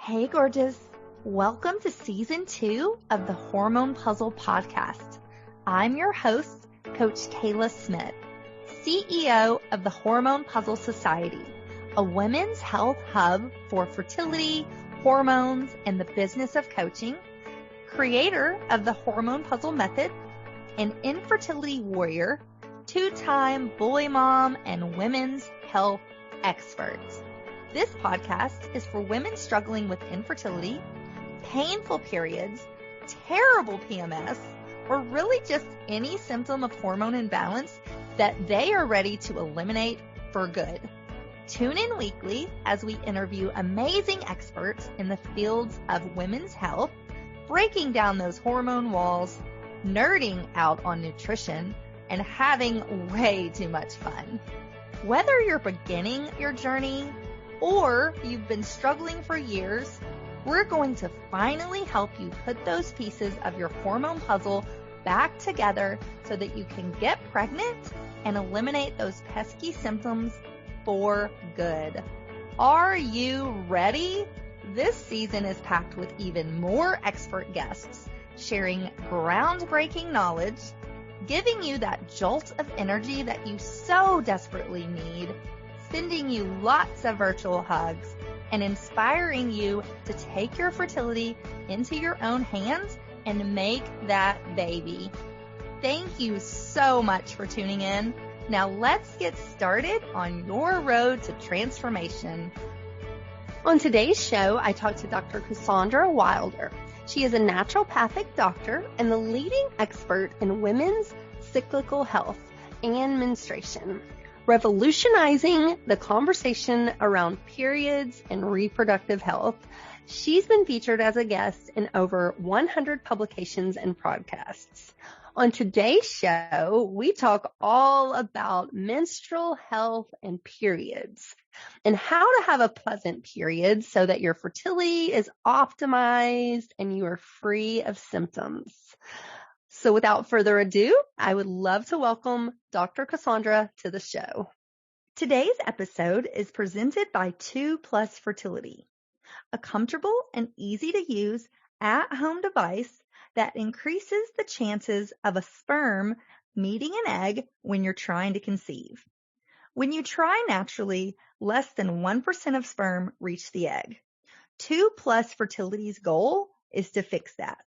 Hey, gorgeous. Welcome to Season 2 of the Hormone P.U.Z.Z.L.E Podcast. I'm your host, Coach Kayla Smith, CEO of the Hormone P.U.Z.L.E Society, a women's health hub for fertility, hormones, and the business of coaching, creator of the Hormone P.U.Z.L.E method, an infertility warrior, two-time boy mom, and women's health expert. This podcast is for women struggling with infertility, painful periods, terrible PMS, or really just any symptom of hormone imbalance that they are ready to eliminate for good. Tune in weekly as we interview amazing experts in the fields of women's health, breaking down those hormone walls, nerding out on nutrition, and having way too much fun. Whether you're beginning your journey or you've been struggling for years, we're going to finally help you put those pieces of your hormone puzzle back together so that you can get pregnant and eliminate those pesky symptoms for good. Are you ready? This season is packed with even more expert guests sharing groundbreaking knowledge, giving you that jolt of energy that you so desperately need, sending you lots of virtual hugs, and inspiring you to take your fertility into your own hands and make that baby. Thank you so much for tuning in. Now let's get started on your road to transformation. On today's show, I talked to Dr. Cassandra Wilder. She is a naturopathic doctor and the leading expert in women's cyclical health and menstruation, revolutionizing the conversation around periods and reproductive health. She's been featured as a guest in over 100 publications and podcasts. On today's show, we talk all about menstrual health and periods and how to have a pleasant period so that your fertility is optimized and you are free of symptoms. So without further ado, I would love to welcome Dr. Cassandra to the show. Today's episode is presented by TwoPlus Fertility, a comfortable and easy to use at-home device that increases the chances of a sperm meeting an egg when you're trying to conceive. When you try naturally, less than 1% of sperm reach the egg. TwoPlus Fertility's goal is to fix that.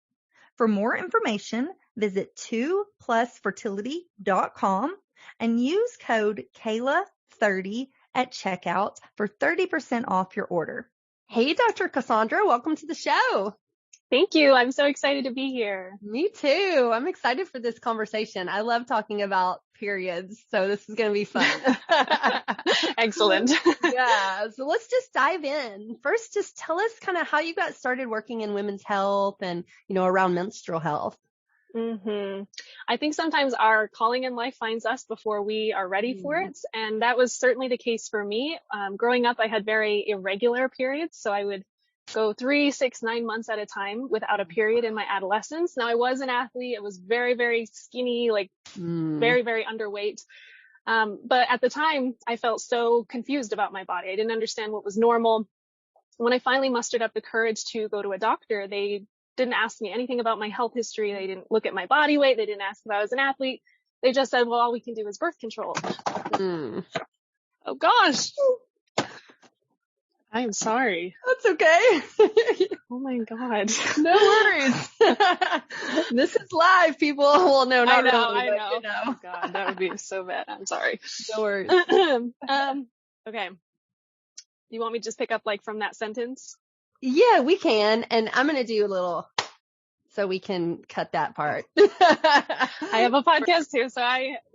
For more information, visit 2plusfertility.com and use code Kayla30 at checkout for 30% off your order. Hey, Dr. Cassandra, welcome to the show. Thank you. I'm so excited to be here. Me too. I'm excited for this conversation. I love talking about periods, so this is going to be fun. Excellent. Yeah. So let's just dive in. First, just tell us kind of how you got started working in women's health and, around menstrual health. I think sometimes our calling in life finds us before we are ready for it. And that was certainly the case for me. Growing up, I had very irregular periods. So I would go 3, 6, 9 months at a time without a period in my adolescence. Now I was an athlete. I was very, very skinny, very, very underweight. But at the time I felt so confused about my body. I didn't understand what was normal. When I finally mustered up the courage to go to a doctor, they didn't ask me anything about my health history. They didn't look at my body weight. They didn't ask if I was an athlete. They just said, well, all we can do is birth control. Oh gosh. I am sorry. That's okay. Oh my God. No worries. This is live, people. Well, no, not really. I know. Oh God, that would be so bad. I'm sorry. No worries. Okay. You want me to just pick up from that sentence? Yeah, we can. And I'm going to do a little so we can cut that part. I have a podcast too, so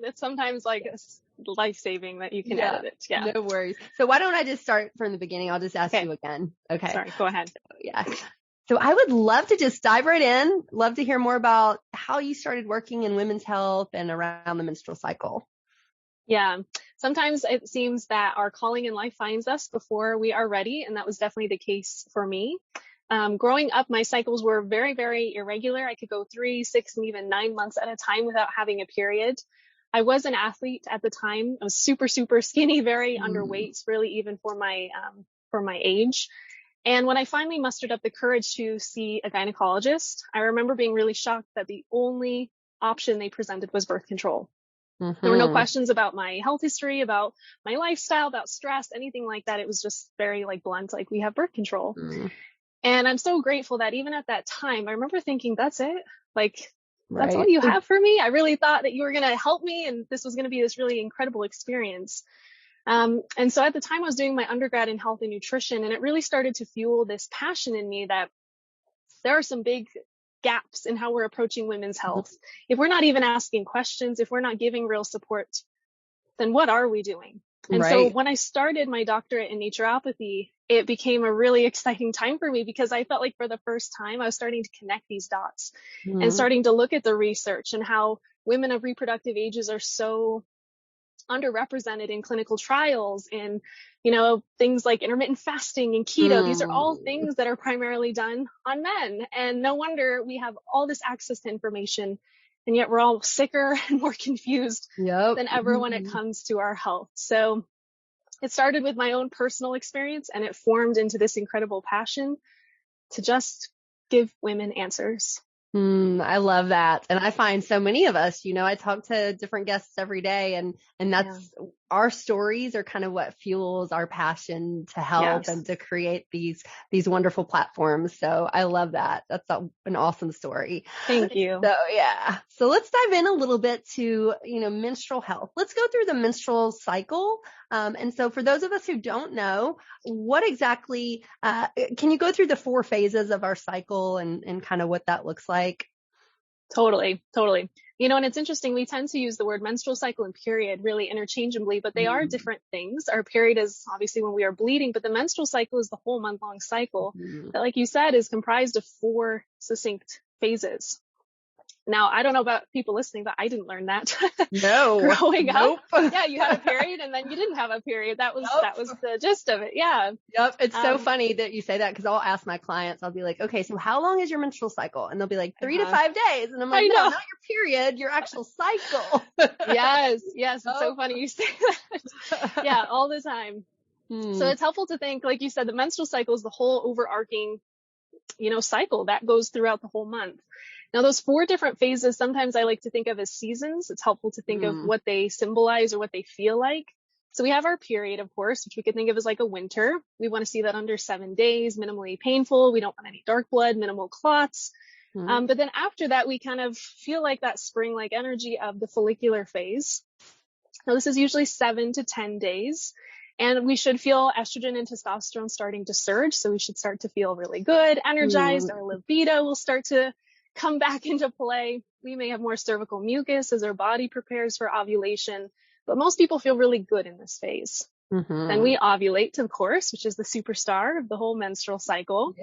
it's sometimes life-saving that you can edit it. Yeah. No worries. So why don't I just start from the beginning? I'll just ask you again. Okay. Sorry, go ahead. So I would love to just dive right in. Love to hear more about how you started working in women's health and around the menstrual cycle. Yeah. Sometimes it seems that our calling in life finds us before we are ready. And that was definitely the case for me. Growing up, my cycles were very, very irregular. I could go 3, 6, and even 9 months at a time without having a period. I was an athlete at the time. I was super, super skinny, very underweight, really even for my age. And when I finally mustered up the courage to see a gynecologist, I remember being really shocked that the only option they presented was birth control. There were no questions about my health history, about my lifestyle, about stress, anything like that. It was just very like blunt, like we have birth control. And I'm so grateful that even at that time, I remember thinking, that's it. Like, that's all you have for me. I really thought that you were going to help me and this was going to be this really incredible experience. And so at the time I was doing my undergrad in health and nutrition, and it really started to fuel this passion in me that there are some big gaps in how we're approaching women's health. If we're not even asking questions, if we're not giving real support, then what are we doing? And so when I started my doctorate in naturopathy, it became a really exciting time for me because I felt like for the first time I was starting to connect these dots and starting to look at the research and how women of reproductive ages are so underrepresented in clinical trials and, you know, things like intermittent fasting and keto. These are all things that are primarily done on men. And no wonder we have all this access to information, and yet we're all sicker and more confused than ever when it comes to our health. So it started with my own personal experience, and it formed into this incredible passion to just give women answers. I love that. And I find so many of us, you know, I talk to different guests every day, and that's our stories are kind of what fuels our passion to help and to create these wonderful platforms. So I love that. That's an awesome story. Thank you. So so let's dive in a little bit to, you know, menstrual health. Let's go through the menstrual cycle. And so for those of us who don't know, what exactly, can you go through the 4 phases of our cycle and kind of what that looks like? Totally. You know, and it's interesting, we tend to use the word menstrual cycle and period really interchangeably, but they are different things. Our period is obviously when we are bleeding, but the menstrual cycle is the whole month-long cycle that, like you said, is comprised of 4 succinct phases. Now, I don't know about people listening, but I didn't learn that. No. Growing up. Yeah, you had a period and then you didn't have a period. That was the gist of it. Yeah. Yep. It's so funny that you say that, because I'll ask my clients, I'll be like, okay, so how long is your menstrual cycle? And they'll be like 3 to 5 days. And I'm like, no, not your period, your actual cycle. Yes. It's so funny you say that. Yeah, all the time. So it's helpful to think, like you said, the menstrual cycle is the whole overarching, you know, cycle that goes throughout the whole month. Now, those 4 different phases, sometimes I like to think of as seasons. It's helpful to think of what they symbolize or what they feel like. So we have our period, of course, which we could think of as like a winter. We want to see that under 7 days, minimally painful. We don't want any dark blood, minimal clots. But then after that, we kind of feel like that spring-like energy of the follicular phase. Now, this is usually 7 to 10 days. And we should feel estrogen and testosterone starting to surge. So we should start to feel really good, energized. Our libido will start to come back into play. We may have more cervical mucus as our body prepares for ovulation, but most people feel really good in this phase. Then we ovulate, of course, which is the superstar of the whole menstrual cycle.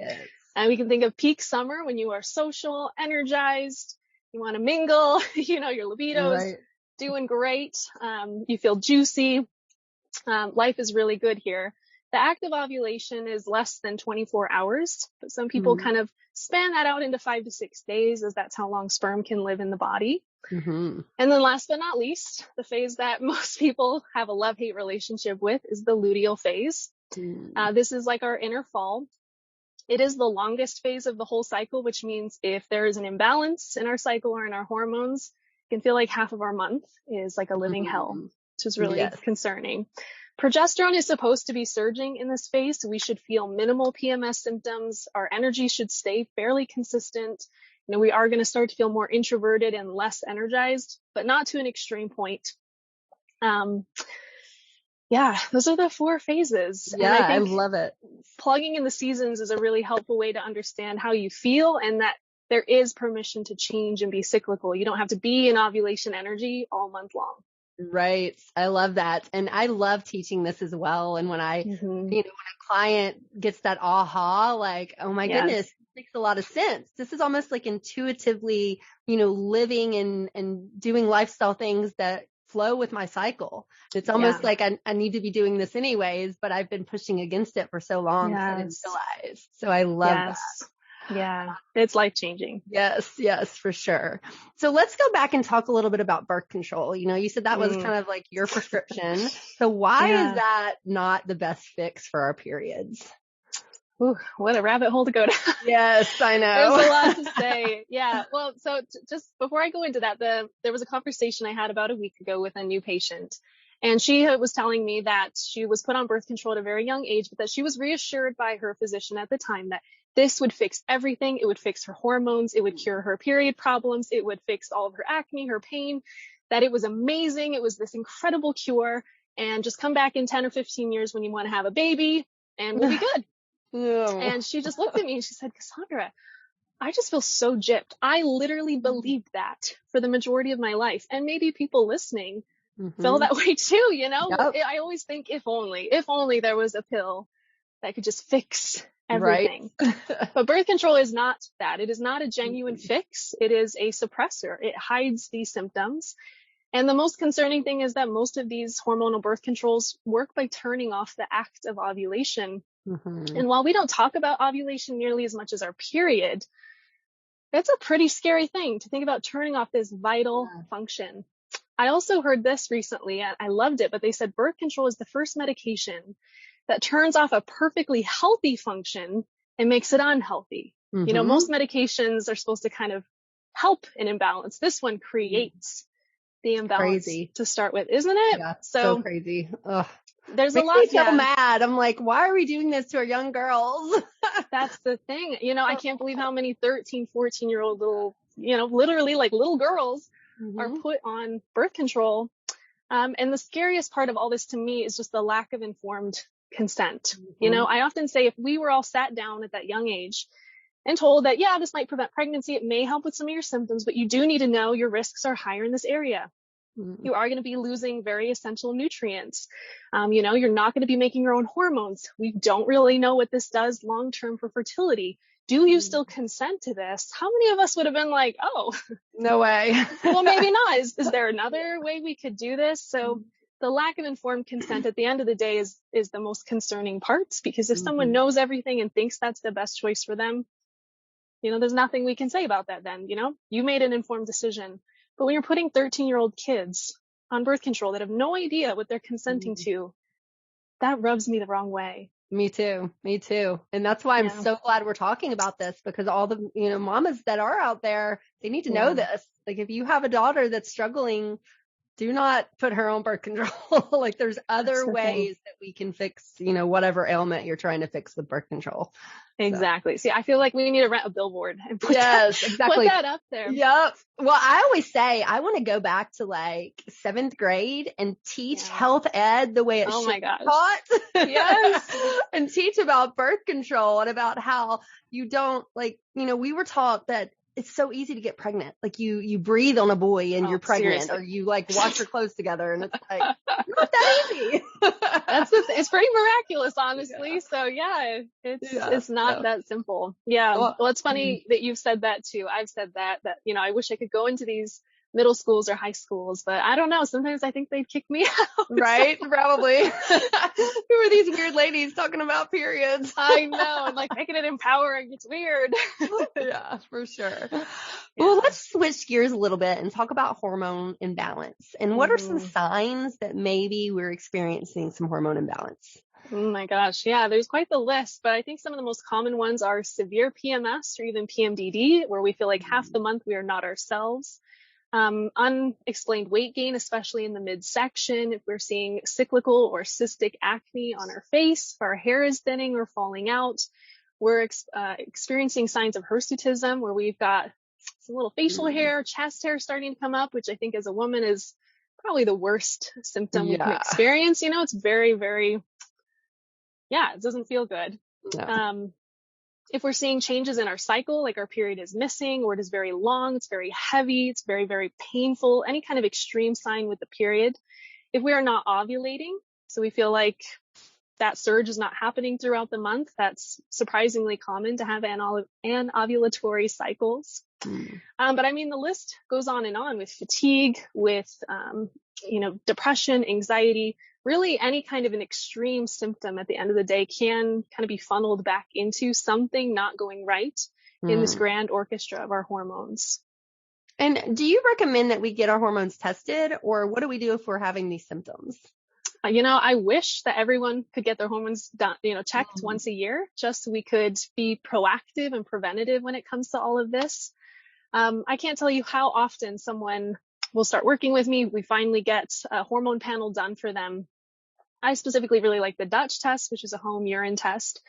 And we can think of peak summer when you are social, energized, you want to mingle, you know, your libido is doing great. You feel juicy. Life is really good here. The act of ovulation is less than 24 hours, but some people kind of span that out into 5 to 6 days, as that's how long sperm can live in the body. And then last but not least, the phase that most people have a love-hate relationship with is the luteal phase. This is like our inner fall. It is the longest phase of the whole cycle, which means if there is an imbalance in our cycle or in our hormones, it can feel like half of our month is like a living hell, which is really concerning. Progesterone is supposed to be surging in this phase, so we should feel minimal PMS symptoms. Our energy should stay fairly consistent. You know, we are going to start to feel more introverted and less energized, but not to an extreme point. Those are the 4 phases. Yeah, and I love it. Plugging in the seasons is a really helpful way to understand how you feel, and that there is permission to change and be cyclical. You don't have to be in ovulation energy all month long. Right. I love that. And I love teaching this as well. And when I, you know, when a client gets that aha, like, oh my goodness, it makes a lot of sense. This is almost like intuitively, you know, living and doing lifestyle things that flow with my cycle. It's almost like I need to be doing this anyways, but I've been pushing against it for so long. I didn't realize. So I love that. Yeah, it's life-changing. Yes, for sure. So let's go back and talk a little bit about birth control. You know, you said that was kind of like your prescription. So why is that not the best fix for our periods? Ooh, what a rabbit hole to go down. Yes, I know. There's a lot to say. Yeah. Well, so just before I go into that, there was a conversation I had about a week ago with a new patient, and she was telling me that she was put on birth control at a very young age, but that she was reassured by her physician at the time that this would fix everything. It would fix her hormones. It would cure her period problems. It would fix all of her acne, her pain, that it was amazing. It was this incredible cure, and just come back in 10 or 15 years when you want to have a baby and we'll be good. Oh. And she just looked at me and she said, Cassandra, I just feel so gypped. I literally believed that for the majority of my life. And maybe people listening feel that way too, you know? Yep. I always think if only there was a pill that could just fix everything. Right. But birth control is not that. It is not a genuine fix. It is a suppressor. It hides these symptoms. And the most concerning thing is that most of these hormonal birth controls work by turning off the act of ovulation. And while we don't talk about ovulation nearly as much as our period, it's a pretty scary thing to think about turning off this vital function. I also heard this recently, and I loved it, but they said birth control is the first medication that turns off a perfectly healthy function and makes it unhealthy. You know, most medications are supposed to kind of help an imbalance. This one creates the imbalance to start with, isn't it? Yeah, so crazy. Ugh. There's Makes a lot. Me so mad. I'm like, why are we doing this to our young girls? That's the thing. You know, I can't believe how many 13, 14-year-old little, you know, literally like little girls are put on birth control. And the scariest part of all this to me is just the lack of informed consent. You know, I often say if we were all sat down at that young age and told that, yeah, this might prevent pregnancy, it may help with some of your symptoms, but you do need to know your risks are higher in this area. You are going to be losing very essential nutrients. You know, you're not going to be making your own hormones. We don't really know what this does long-term for fertility. Do you still consent to this? How many of us would have been like, oh, no way. Well, maybe not. Is there another way we could do this? So the lack of informed consent at the end of the day is the most concerning part, because if someone knows everything and thinks that's the best choice for them, you know, there's nothing we can say about that then. You know, you made an informed decision. But when you're putting 13-year-old kids on birth control that have no idea what they're consenting to, that rubs me the wrong way. Me too. And that's why I'm so glad we're talking about this, because all the, you know, mamas that are out there, they need to know this. Like, if you have a daughter that's struggling, do not put her on birth control. Like, there's other ways that we can fix, you know, whatever ailment you're trying to fix with birth control. Exactly. So. See, I feel like we need to rent a billboard and put exactly. Put that up there. Yep. Well, I always say I want to go back to like 7th grade and teach health ed the way it should be taught. Yes. And teach about birth control and about how you don't, like, you know, we were taught that it's so easy to get pregnant. Like you breathe on a boy and you're pregnant, seriously. Or you like wash your clothes together, and it's like, not that easy. It's pretty miraculous, honestly. Yeah. So yeah, it's not that simple. Yeah. Well, it's funny that you've said that too. I've said that, you know, I wish I could go into these middle schools or high schools, but I don't know. Sometimes I think they'd kick me out. Right? Probably. Who are these weird ladies talking about periods? I know. I'm like, making it empowering. It's weird. Yeah, for sure. Yeah. Well, let's switch gears a little bit and talk about hormone imbalance. And what are some signs that maybe we're experiencing some hormone imbalance? Oh my gosh. Yeah, there's quite the list, but I think some of the most common ones are severe PMS or even PMDD, where we feel like half the month we are not ourselves. Unexplained weight gain, especially in the midsection. If we're seeing cyclical or cystic acne on our face, if our hair is thinning or falling out, we're experiencing signs of hirsutism, where we've got some little facial hair, chest hair starting to come up, which I think as a woman is probably the worst symptom we can experience. You know, it's very, very, it doesn't feel good. No. If we're seeing changes in our cycle, like our period is missing, or it is very long, it's very heavy, it's very, very painful, any kind of extreme sign with the period. If we are not ovulating, so we feel like that surge is not happening throughout the month, that's surprisingly common to have anovulatory cycles. But I mean, the list goes on and on with fatigue, with, you know, depression, anxiety. Really, any kind of an extreme symptom at the end of the day can kind of be funneled back into something not going right in this grand orchestra of our hormones. And do you recommend that we get our hormones tested, or what do we do if we're having these symptoms? I wish that everyone could get their hormones done, checked once a year, just so we could be proactive and preventative when it comes to all of this. I can't tell you how often someone will start working with me. We finally get a hormone panel done for them. I specifically really like the Dutch test, which is a home urine test.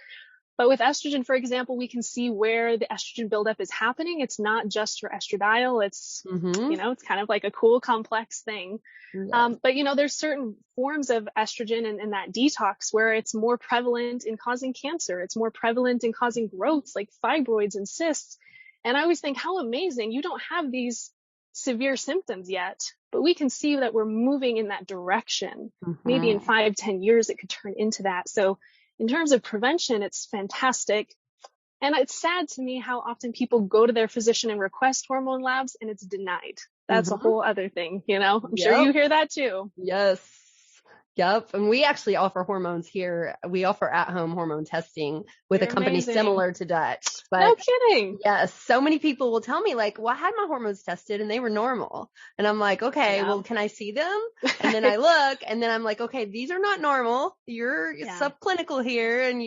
But with estrogen, for example, we can see where the estrogen buildup is happening. It's not just your estradiol. It's, it's kind of like a cool, complex thing. Yeah. But, there's certain forms of estrogen and that detox where it's more prevalent in causing cancer. It's more prevalent in causing growths like fibroids and cysts. And I always think how amazing. You don't have these severe symptoms yet, but we can see that we're moving in that direction. Maybe in 5-10 years, it could turn into that. So in terms of prevention, it's fantastic. And it's sad to me how often people go to their physician and request hormone labs and it's denied. That's a whole other thing, I'm sure you hear that too. Yes. Yep. And we actually offer hormones here. We offer at-home hormone testing with a company similar to Dutch. But no kidding. Yes. So many people will tell me like, well, I had my hormones tested and they were normal. And I'm like, okay, well, can I see them? And then I look and then I'm like, okay, these are not normal. You're subclinical here. And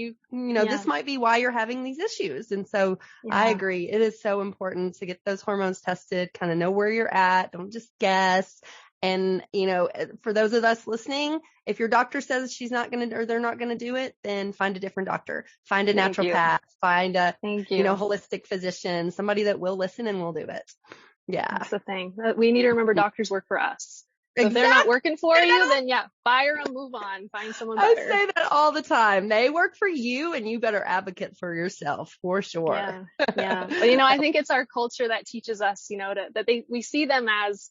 this might be why you're having these issues. And so I agree. It is so important to get those hormones tested, kind of know where you're at. Don't just guess. And, for those of us listening, if your doctor says they're not going to do it, then find a different doctor, find a naturopath, find a, holistic physician, somebody that will listen and will do it. Yeah. That's the thing. We need to remember doctors work for us. So if they're not working for you, then fire them, move on, find someone better. I say that all the time. They work for you and you better advocate for yourself for sure. Yeah. But, I think it's our culture that teaches us, we see them as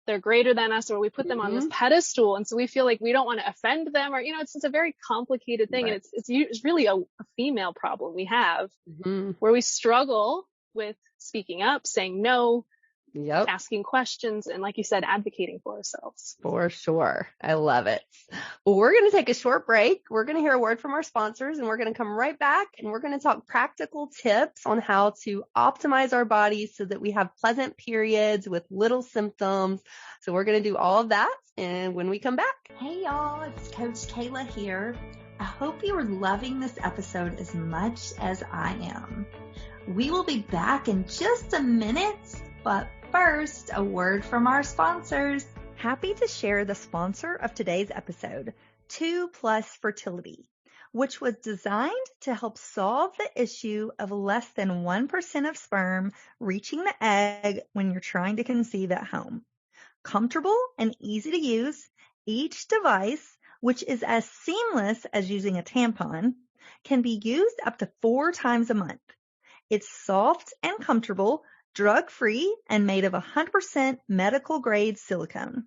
they're greater than us, or we put them on this pedestal. And so we feel like we don't want to offend them, or, it's a very complicated thing. Right. And it's really a female problem we have where we struggle with speaking up, saying no, asking questions, and like you said, advocating for ourselves. For sure. I love it. Well, we're going to take a short break. We're going to hear a word from our sponsors, and we're going to come right back and we're going to talk practical tips on how to optimize our bodies so that we have pleasant periods with little symptoms. So we're going to do all of that. And when we come back. Hey y'all, it's Coach Kayla here. I hope you are loving this episode as much as I am. We will be back in just a minute, but first, a word from our sponsors. Happy to share the sponsor of today's episode, TwoPlus Fertility, which was designed to help solve the issue of less than 1% of sperm reaching the egg when you're trying to conceive at home. Comfortable and easy to use, each device, which is as seamless as using a tampon, can be used up to 4 times a month. It's soft and comfortable, drug-free, and made of 100% medical-grade silicone.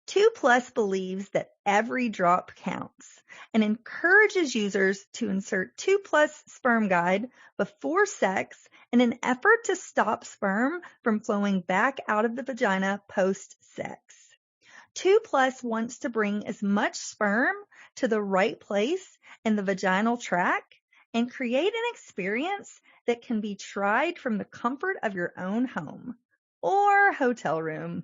TwoPlus believes that every drop counts and encourages users to insert TwoPlus Sperm Guide before sex in an effort to stop sperm from flowing back out of the vagina post-sex. TwoPlus wants to bring as much sperm to the right place in the vaginal tract and create an experience that can be tried from the comfort of your own home or hotel room.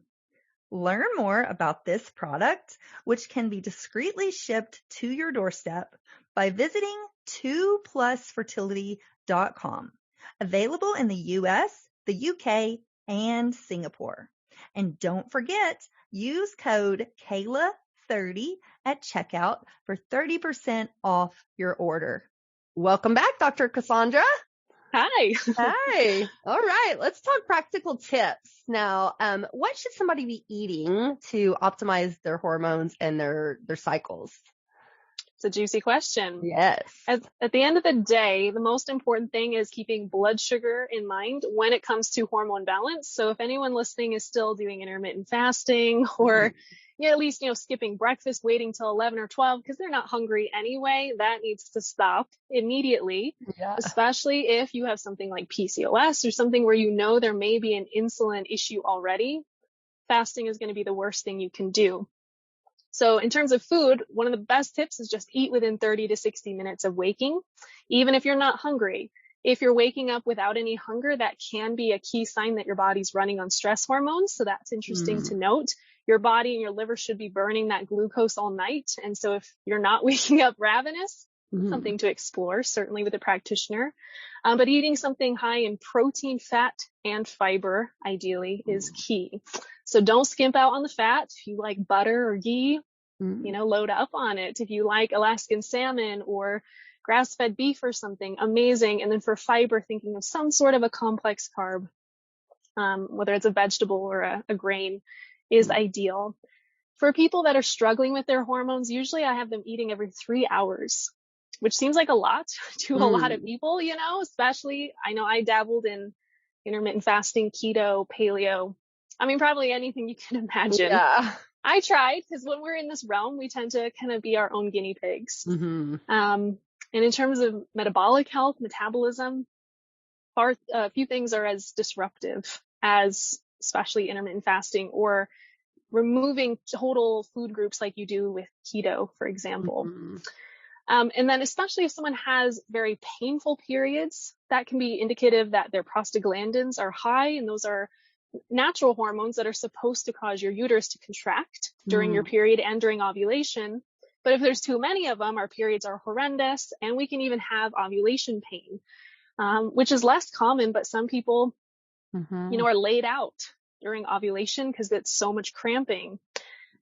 Learn more about this product, which can be discreetly shipped to your doorstep by visiting twoplusfertility.com. Available in the US, the UK, and Singapore. And don't forget, use code Kayla30 at checkout for 30% off your order. Welcome back, Dr. Cassandra. Hi. Hi. All right. Let's talk practical tips. Now, what should somebody be eating to optimize their hormones and their cycles? It's a juicy question. Yes. At the end of the day, the most important thing is keeping blood sugar in mind when it comes to hormone balance. So if anyone listening is still doing intermittent fasting or at least, skipping breakfast, waiting till 11 or 12 because they're not hungry anyway, that needs to stop immediately, especially if you have something like PCOS or something where there may be an insulin issue already. Fasting is going to be the worst thing you can do. So in terms of food, one of the best tips is just eat within 30 to 60 minutes of waking, even if you're not hungry. If you're waking up without any hunger, that can be a key sign that your body's running on stress hormones. So that's interesting to note. Your body and your liver should be burning that glucose all night. And so if you're not waking up ravenous, something to explore, certainly with a practitioner. But eating something high in protein, fat, and fiber, ideally, is key. So don't skimp out on the fat. If you like butter or ghee, load up on it. If you like Alaskan salmon or grass-fed beef or something, amazing. And then for fiber, thinking of some sort of a complex carb, whether it's a vegetable or a grain, is ideal. For people that are struggling with their hormones, usually I have them eating every 3 hours, which seems like a lot to a lot of people, especially, I know I dabbled in intermittent fasting, keto, paleo. I mean, probably anything you can imagine. Yeah. I tried, because when we're in this realm, we tend to kind of be our own guinea pigs. And in terms of metabolic health, metabolism, a few things are as disruptive as especially intermittent fasting or removing total food groups like you do with keto, for example. And then especially if someone has very painful periods, that can be indicative that their prostaglandins are high, and those are natural hormones that are supposed to cause your uterus to contract during your period and during ovulation. But if there's too many of them, our periods are horrendous, and we can even have ovulation pain, which is less common, but some people, are laid out during ovulation because it's so much cramping.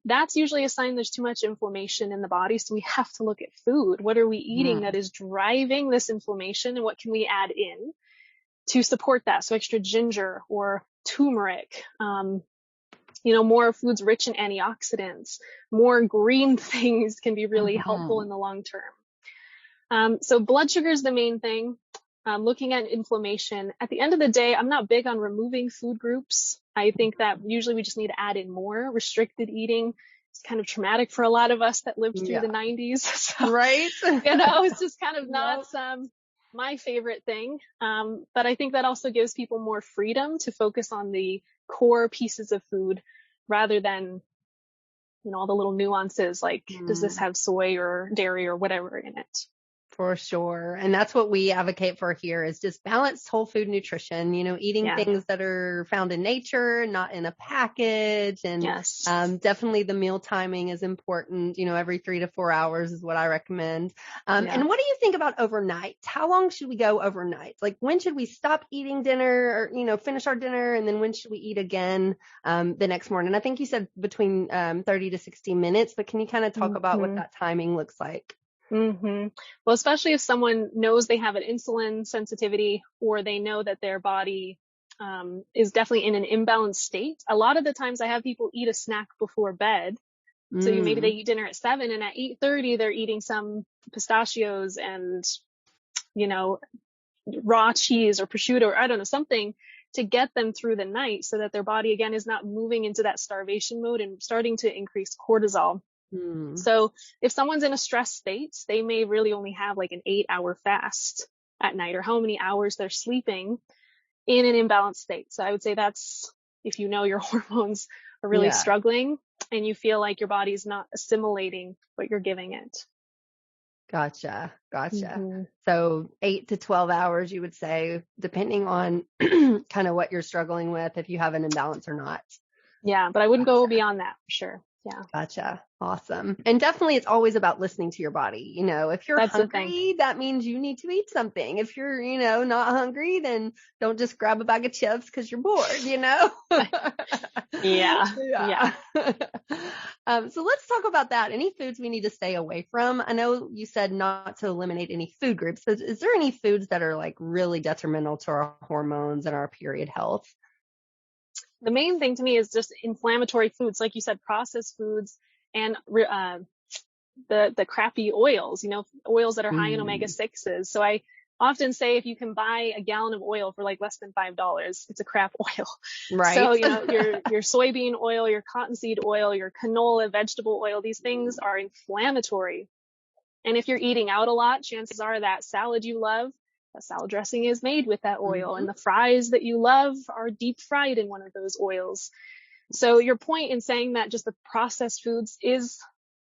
That's usually a sign there's too much inflammation in the body. So we have to look at food. What are we eating that is driving this inflammation, and what can we add in to support that? So extra ginger or turmeric, more foods rich in antioxidants, more green things can be really helpful in the long term. So blood sugar is the main thing. Looking at inflammation. At the end of the day, I'm not big on removing food groups. I think that usually we just need to add in more. Restricted eating is kind of traumatic for a lot of us that lived through the 90s. So, right. It's just kind of not my favorite thing. But I think that also gives people more freedom to focus on the core pieces of food rather than, all the little nuances like, does this have soy or dairy or whatever in it? For sure. And that's what we advocate for here, is just balanced whole food nutrition, eating things that are found in nature, not in a package. And definitely the meal timing is important. Every 3 to 4 hours is what I recommend. And what do you think about overnight? How long should we go overnight? Like, when should we stop eating dinner or, finish our dinner? And then when should we eat again the next morning? I think you said between 30 to 60 minutes, but can you kind of talk about what that timing looks like? Well, especially if someone knows they have an insulin sensitivity, or they know that their body is definitely in an imbalanced state. A lot of the times I have people eat a snack before bed. So maybe they eat dinner at 7, and at 8:30 they're eating some pistachios and, raw cheese or prosciutto, or I don't know, something to get them through the night so that their body again is not moving into that starvation mode and starting to increase cortisol. So if someone's in a stress state, they may really only have like an 8-hour fast at night, or how many hours they're sleeping in an imbalanced state. So I would say that's if your hormones are really struggling and you feel like your body's not assimilating what you're giving it. Gotcha. So 8 to 12 hours, you would say, depending on kind of what you're struggling with, if you have an imbalance or not. Yeah, but I wouldn't go beyond that for sure. Yeah. Gotcha. Awesome. And definitely it's always about listening to your body. If you're hungry, that means you need to eat something. If you're, not hungry, then don't just grab a bag of chips because you're bored, Yeah. So let's talk about that. Any foods we need to stay away from? I know you said not to eliminate any food groups. Is there any foods that are like really detrimental to our hormones and our period health? The main thing to me is just inflammatory foods, like you said, processed foods, and the crappy oils, oils that are high in omega-6s. So I often say if you can buy a gallon of oil for like less than $5, it's a crap oil. Right. So, your soybean oil, your cottonseed oil, your canola, vegetable oil, these things are inflammatory. And if you're eating out a lot, chances are that salad you love, a salad dressing is made with that oil, and the fries that you love are deep fried in one of those oils. So your point in saying that just the processed foods is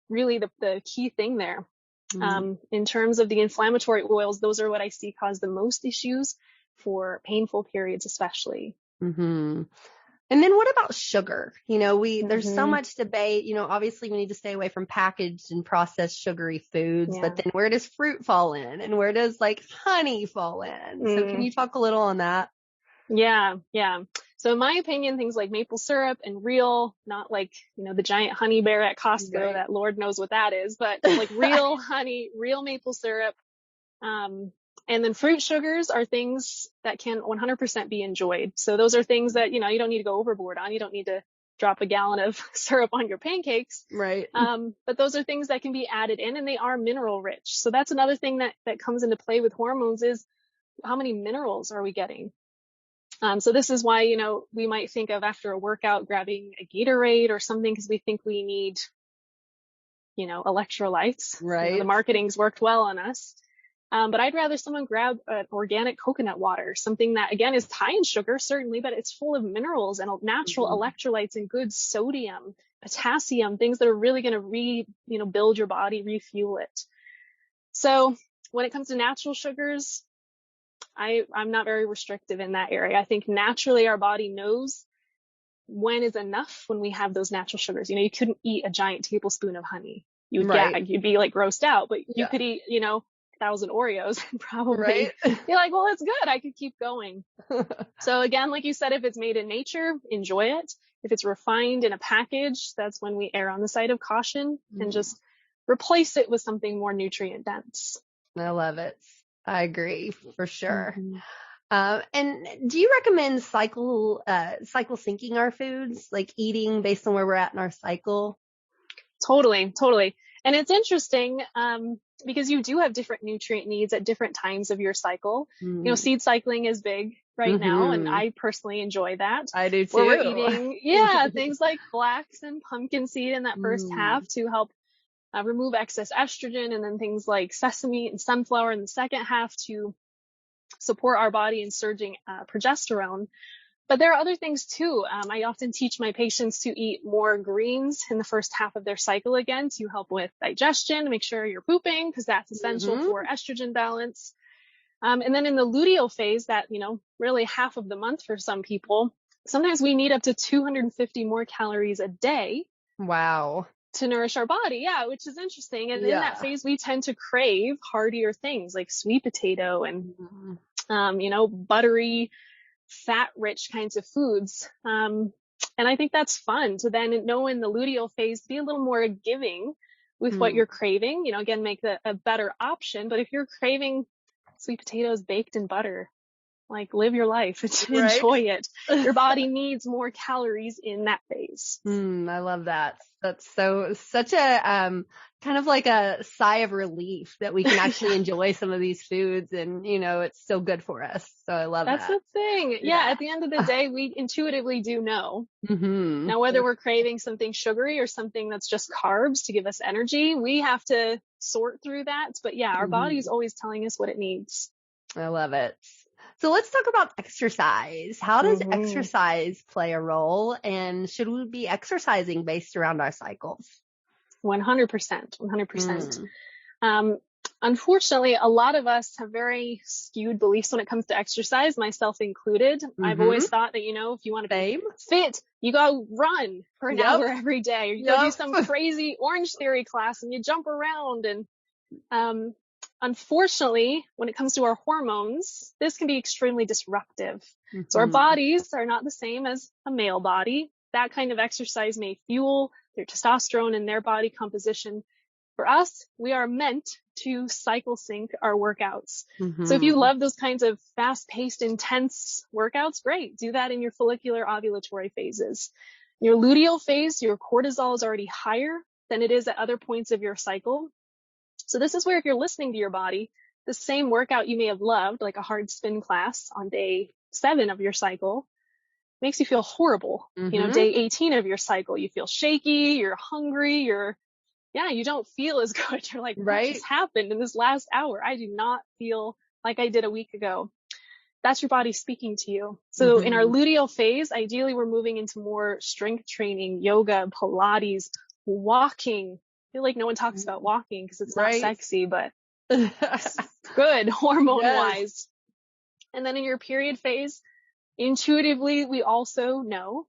really the key thing there. In terms of the inflammatory oils, those are what I see cause the most issues for painful periods, especially. Mm-hmm. And then what about sugar? There's so much debate, obviously we need to stay away from packaged and processed sugary foods, but then where does fruit fall in and where does like honey fall in? So can you talk a little on that? Yeah. So in my opinion, things like maple syrup and real, not like, the giant honey bear at Costco, that Lord knows what that is, but like real honey, real maple syrup. And then fruit sugars are things that can 100% be enjoyed. So those are things that, you don't need to go overboard on. You don't need to drop a gallon of syrup on your pancakes. Right. But those are things that can be added in, and they are mineral rich. So that's another thing that comes into play with hormones is how many minerals are we getting? So this is why, we might think of after a workout grabbing a Gatorade or something because we think we need, electrolytes. Right. The marketing's worked well on us. But I'd rather someone grab an organic coconut water, something that again is high in sugar, certainly, but it's full of minerals and natural electrolytes and good sodium, potassium, things that are really going to build your body, refuel it. So when it comes to natural sugars, I'm not very restrictive in that area. I think naturally our body knows when is enough when we have those natural sugars. You couldn't eat a giant tablespoon of honey. You would gag, you'd be like grossed out, but you could eat, 1,000 Oreos and probably be like, well, it's good. I could keep going. So again, like you said, if it's made in nature, enjoy it. If it's refined in a package, that's when we err on the side of caution and just replace it with something more nutrient dense. I love it. I agree for sure. And do you recommend cycle syncing our foods, like eating based on where we're at in our cycle? Totally. And it's interesting, because you do have different nutrient needs at different times of your cycle. Seed cycling is big right now, and I personally enjoy that. I do too. Where we're eating, things like flax and pumpkin seed in that first half to help remove excess estrogen, and then things like sesame and sunflower in the second half to support our body in surging progesterone. But there are other things too. I often teach my patients to eat more greens in the first half of their cycle again to help with digestion, make sure you're pooping because that's essential for estrogen balance. And then in the luteal phase, that, really half of the month for some people, sometimes we need up to 250 more calories a day. Wow. To nourish our body. Yeah, which is interesting. And in that phase, we tend to crave heartier things like sweet potato and, buttery, fat-rich kinds of foods. And I think that's fun to then know in the luteal phase, be a little more giving with what you're craving, again, make a better option. But if you're craving sweet potatoes baked in butter, like live your life, enjoy it. Your body needs more calories in that phase. I love that. That's such a, kind of like a sigh of relief that we can actually enjoy some of these foods and, it's so good for us. So I love that. That's the thing. Yeah. At the end of the day, we intuitively do know. Now, whether we're craving something sugary or something that's just carbs to give us energy, we have to sort through that. But our body is always telling us what it needs. I love it. So let's talk about exercise. How does exercise play a role, and should we be exercising based around our cycles? 100%. Unfortunately, a lot of us have very skewed beliefs when it comes to exercise, myself included. I've always thought that, if you want to be fit, you go run for an hour every day, or you go do some crazy Orange Theory class and you jump around. And unfortunately, when it comes to our hormones, this can be extremely disruptive. So our bodies are not the same as a male body. That kind of exercise may fuel their testosterone and their body composition. For us, we are meant to cycle sync our workouts. So if you love those kinds of fast-paced, intense workouts, great. Do that in your follicular ovulatory phases. In your luteal phase, your cortisol is already higher than it is at other points of your cycle. So this is where, if you're listening to your body, the same workout you may have loved, like a hard spin class on day 7 of your cycle, makes you feel horrible. Day 18 of your cycle, you feel shaky, you're hungry, you don't feel as good. You're like, what just happened in this last hour? I do not feel like I did a week ago. That's your body speaking to you. So in our luteal phase, ideally we're moving into more strength training, yoga, Pilates, walking, feel like no one talks about walking because it's Right. not sexy, but it's good hormone wise. And then in your period phase, intuitively, we also know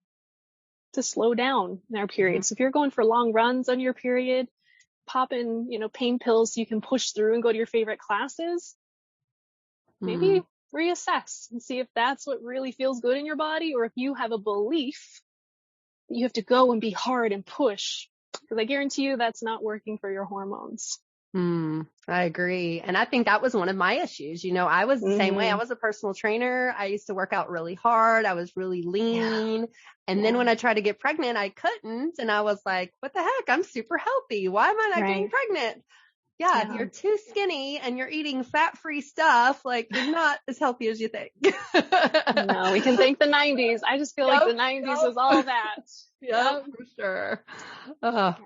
to slow down in our period. So if you're going for long runs on your period, pop in, pain pills so you can push through and go to your favorite classes, maybe reassess and see if that's what really feels good in your body, or if you have a belief that you have to go and be hard and push, because I guarantee you that's not working for your hormones. I agree. And I think that was one of my issues. I was the same way. I was a personal trainer. I used to work out really hard. I was really lean. And then when I tried to get pregnant, I couldn't. And I was like, what the heck? I'm super healthy. Why am I not getting pregnant? Yeah, you're too skinny and you're eating fat-free stuff. Like, you're not as healthy as you think. No, we can thank the 90s. I just feel like the 90s was all that. Yep, for sure.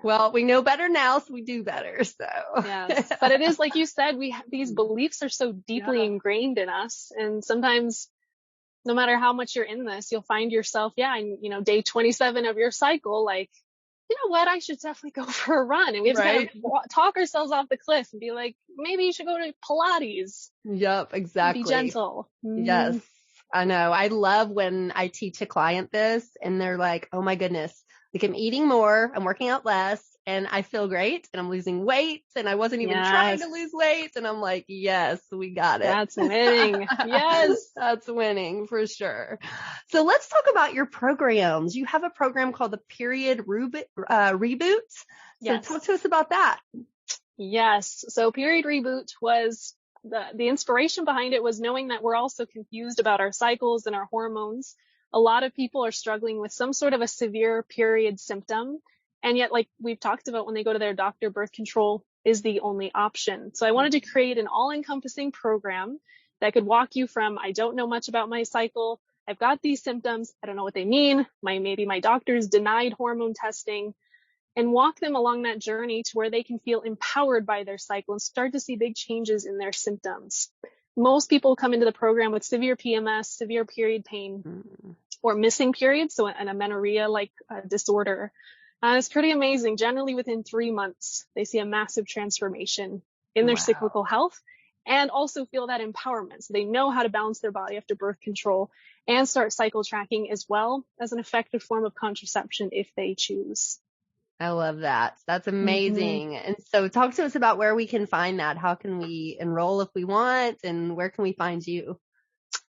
Well, we know better now, so we do better. So yes, but it is like you said, these beliefs are so deeply ingrained in us, and sometimes, no matter how much you're in this, you'll find yourself, in day 27 of your cycle, like, you know what, I should definitely go for a run. And we have to kind of talk ourselves off the cliff and be like, maybe you should go to Pilates. Yep, exactly. Be gentle. Yes, I know. I love when I teach a client this and they're like, oh my goodness, like I'm eating more, I'm working out less, and I feel great, and I'm losing weight, and I wasn't even trying to lose weight. And I'm like, yes, we got it. That's winning. Yes. That's winning for sure. So let's talk about your programs. You have a program called the Period Reboot. So talk to us about that. Yes. So Period Reboot was the inspiration behind it was knowing that we're also confused about our cycles and our hormones. A lot of people are struggling with some sort of a severe period symptom. And yet, like we've talked about, when they go to their doctor, birth control is the only option. So I wanted to create an all-encompassing program that could walk you from, I don't know much about my cycle, I've got these symptoms, I don't know what they mean, maybe my doctor's denied hormone testing, and walk them along that journey to where they can feel empowered by their cycle and start to see big changes in their symptoms. Most people come into the program with severe PMS, severe period pain, or missing periods, so an amenorrhea-like disorder. It's pretty amazing. Generally, within 3 months, they see a massive transformation in their cyclical health, and also feel that empowerment. So they know how to balance their body after birth control and start cycle tracking, as well as an effective form of contraception if they choose. I love that. That's amazing. And so talk to us about where we can find that. How can we enroll if we want, and where can we find you?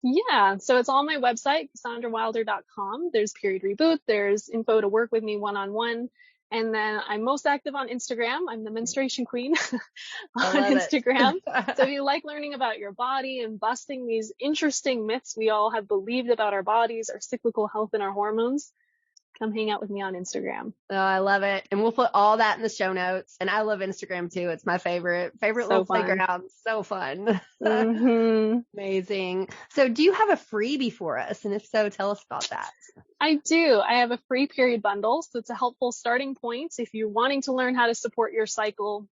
Yeah, so it's on my website, CassandraWilder.com. There's Period Reboot. There's info to work with me one-on-one. And then I'm most active on Instagram. I'm the menstruation queen on Instagram. So if you like learning about your body and busting these interesting myths we all have believed about our bodies, our cyclical health, and our hormones, come hang out with me on Instagram. Oh, I love it. And we'll put all that in the show notes. And I love Instagram too. It's my favorite little playground. So fun. Amazing. So do you have a freebie for us? And if so, tell us about that. I do. I have a free period bundle. So it's a helpful starting point if you're wanting to learn how to support your cycle.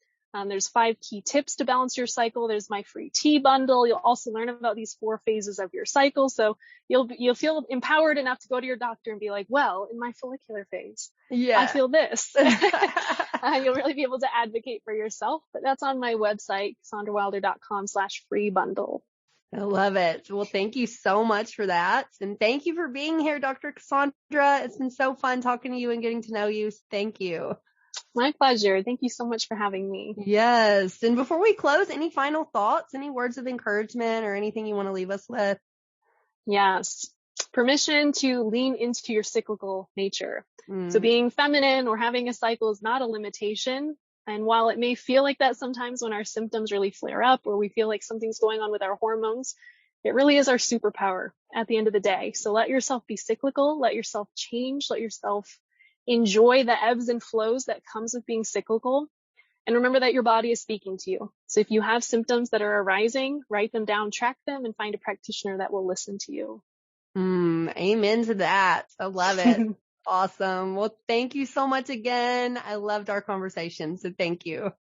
There's 5 key tips to balance your cycle. There's my free tea bundle. You'll also learn about these 4 phases of your cycle. So you'll feel empowered enough to go to your doctor and be like, well, in my follicular phase, I feel this. You'll really be able to advocate for yourself. But that's on my website, CassandraWilder.com/free bundle. I love it. Well, thank you so much for that. And thank you for being here, Dr. Cassandra. It's been so fun talking to you and getting to know you. Thank you. My pleasure. Thank you so much for having me. Yes. And before we close, any final thoughts, any words of encouragement, or anything you want to leave us with? Yes. Permission to lean into your cyclical nature. So being feminine or having a cycle is not a limitation. And while it may feel like that sometimes when our symptoms really flare up or we feel like something's going on with our hormones, it really is our superpower at the end of the day. So let yourself be cyclical, let yourself change, let yourself enjoy the ebbs and flows that comes with being cyclical. And remember that your body is speaking to you. So if you have symptoms that are arising, write them down, track them, and find a practitioner that will listen to you. Amen to that. I love it. Awesome. Well, thank you so much again. I loved our conversation. So thank you.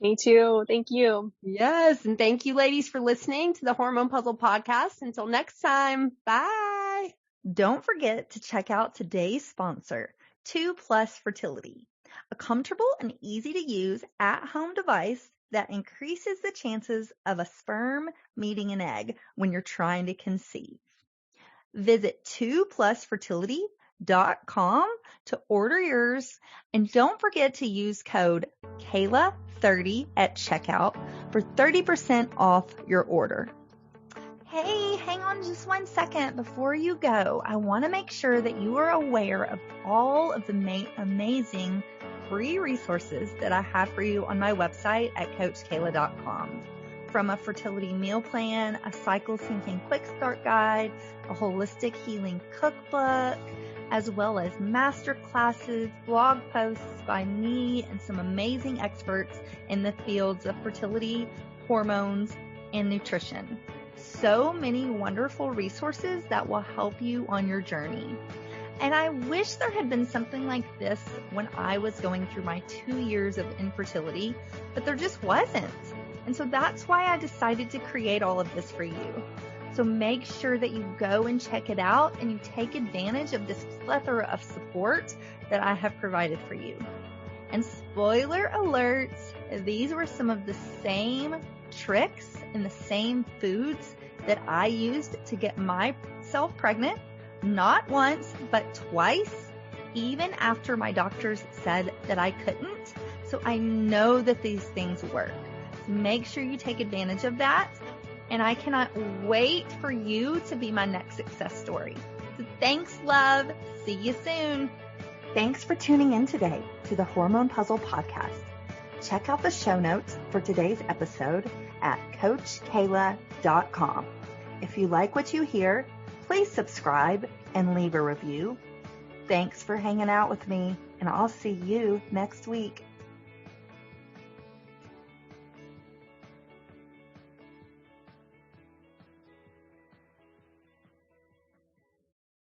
Me too. Thank you. Yes. And thank you, ladies, for listening to the Hormone Puzzle podcast. Until next time. Bye. Don't forget to check out today's sponsor, TwoPlus Fertility. a comfortable and easy to use at-home device that increases the chances of a sperm meeting an egg when you're trying to conceive. Visit TwoPlusFertility.com to order yours, and don't forget to use code Kayla30 at checkout for 30% off your order. Hey, hang on just 1 second before you go. I want to make sure that you are aware of all of the amazing free resources that I have for you on my website at CoachKayla.com. From a fertility meal plan, a cycle syncing quick start guide, a holistic healing cookbook, as well as master classes, blog posts by me and some amazing experts in the fields of fertility, hormones, and nutrition. So many wonderful resources that will help you on your journey. And I wish there had been something like this when I was going through my 2 years of infertility, but there just wasn't. And so that's why I decided to create all of this for you. So make sure that you go and check it out and you take advantage of this plethora of support that I have provided for you. And spoiler alert, these were some of the same tricks and the same foods that I used to get myself pregnant, not once, but twice, even after my doctors said that I couldn't. So I know that these things work. Make sure you take advantage of that. And I cannot wait for you to be my next success story. So thanks, love. See you soon. Thanks for tuning in today to the Hormone Puzzle Podcast. Check out the show notes for today's episode at CoachKayla.com. If you like what you hear, please subscribe and leave a review. Thanks for hanging out with me, and I'll see you next week.